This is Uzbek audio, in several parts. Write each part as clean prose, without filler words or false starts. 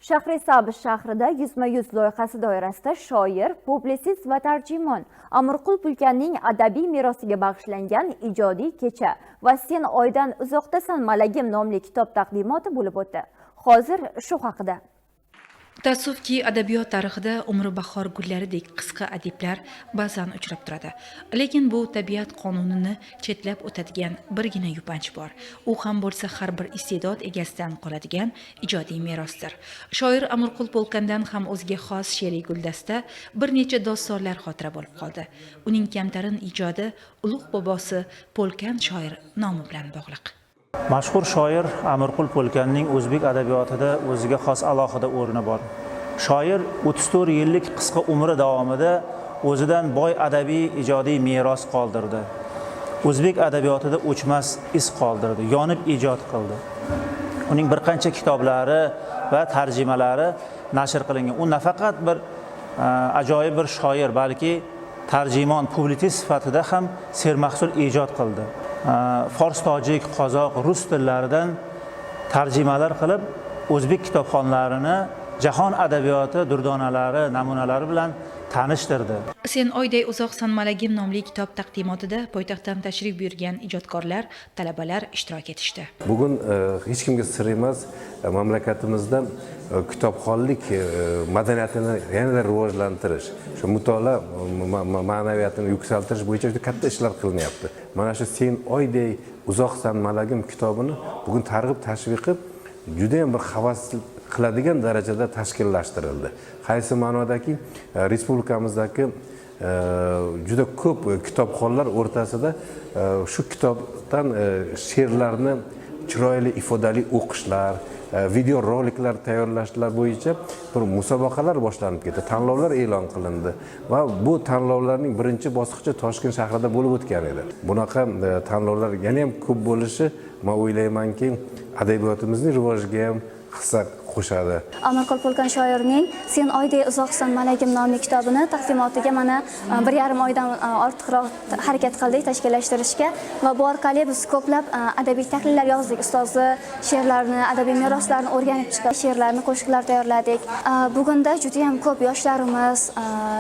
Shahrisabz shahrida yuzma-yuz loyihasi doirasida shoir, publitsist va tarjimon Amirqul Pulkanning adabiy merosiga bag'ishlangan ijodiy kecha va Sen oydan uzoqdasan malagim nomli kitob taqdimoti bo'lib o'tdi. Hozir shu haqida. Taassufki, adabiyot tarixida umri bahor gullaridek qisqa adiblar ba'zan uchrab turadi. Lekin bu tabiat qonunini chetlab o'tadigan birgina yupanch bor. U ham bo'lsa har bir iste'dod egasidan qoladigan ijodiy merosdir. Shoir Amirqul Polkandan ham o'ziga xos she'riy guldasta bir necha dostonlar xotira bo'lib qoldi. Uning kamtarin ijodi ulug' bobosi Polkan shoir nomi bilan bog'liq. Mashhur shoir Amirqul Polkanning o'zbek adabiyotida o'ziga xos alohida o'rni bor. Shoir 34 yillik qisqa umri davomida o'zidan boy adabiy ijodiy meros qoldirdi. O'zbek adabiyotida o'chmas iz qoldirdi, yonib ijod qildi. Uning bir qancha kitoblari va tarjimalari nashr qilingan. U nafaqat bir ajoyib bir shoir, balki tarjimon, publitsist sifatida ham sermahsul ijod qildi. Fors, tojik, qozoq, rus tillaridan tarjimalar qilib, o'zbek kitobxonlarini jahon adabiyoti durdonalari, namunalari bilan tanishtirdi. Sen oyday uzoqsan malagim nomli kitob taqdimotida poytaxtdan tashrif buyurgan ijodkorlar, talabalar ishtirok etishdi. Bugun hech kimga sir emas, mamlakatimizda kitobxonlik madaniyatini yanada rivojlantirish, shu mutolaa ma'naviyatini yuksaltirish bo'yicha juda katta ishlar qilinyapti. Mana shu Sen oyday uzoqsan malagim kitobini bugun targ'ib tashviqi juda ham bir havas qiladigan darajada tashkillashtirildi. Qaysi ma'nodaki respublikamizdagi juda ko'p kitobxonlar o'rtasida shu kitobdan she'rlarni chiroyli ifodali o'qishlar, video roliklar tayyorlashlar bo'yicha bir musobaqalar boshlanib ketdi, tanlovlar e'lon qilindi va bu tanlovlarning birinchi bosqichi Toshkent shahrida bo'lib o'tgan edi. Bunaqa tanlovlar yana ham ko'p bo'lishi, men o'ylaymanki, adabiyotimizning rivojiga ham hissa qo'shadi. Amirqul Polkan shoirning Sen oyday uzoqsan malagim nomli kitobini taqdimotiga mana 1,5 oydan ortiqroq harakat qildik tashkillashtirishga va bu orqali biz ko'plab adabiy tahlillar yozdik. Ustozi she'rlarni, adabiy meroslarni o'rganib chiqib, she'rlarni, qo'shiqlar tayyorladik. Bugunda juda ham ko'p yoshlarimiz,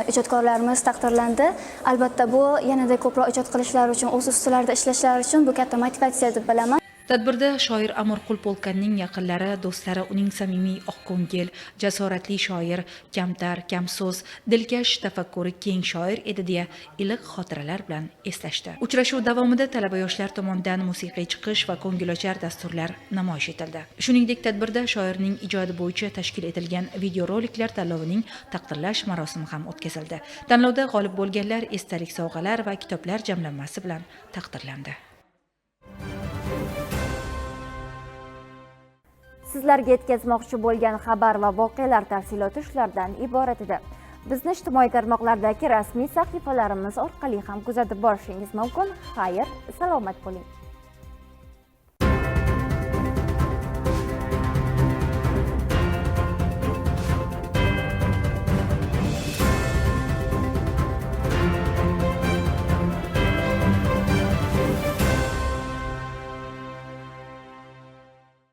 ijodkorlarimiz taqdirlandi. Albatta bu yanada ko'proq ijod qilishlari uchun, o'z ustilarida ishlashlari uchun bu katta motivatsiya deb bilaman. Tadbirda shoir Amirqul Polkanning yaqinlari, do'stlari uning samimiy, oqko'ngil, jasoratli shoir, kamtar, kamso'z, dilkash, tafakkuri keng shoir edi deya iliq xotiralar bilan eslashdi. Uchrashuv davomida talaba-yoshlar tomonidan musiqiy chiqish va ko'ngilochar dasturlar namoyish etildi. Shuningdek, tadbirda shoirning ijodi bo'yicha tashkil etilgan videoroliklar tanlovining taqdirlash marosimi ham o'tkazildi. Tanlovda g'olib bo'lganlar esdalik sovg'alar va kitoblar jamlanmasi bilan taqdirlandi. Sizlarga yetkazmoqchi bo'lgan xabar va voqealar tafsiloti shulardan iborat edi. Bizni ijtimoiy tarmoqlardagi rasmiy sahifalarimiz orqali ham kuzatib borishingiz mumkin. Xayr, salomat bo'ling.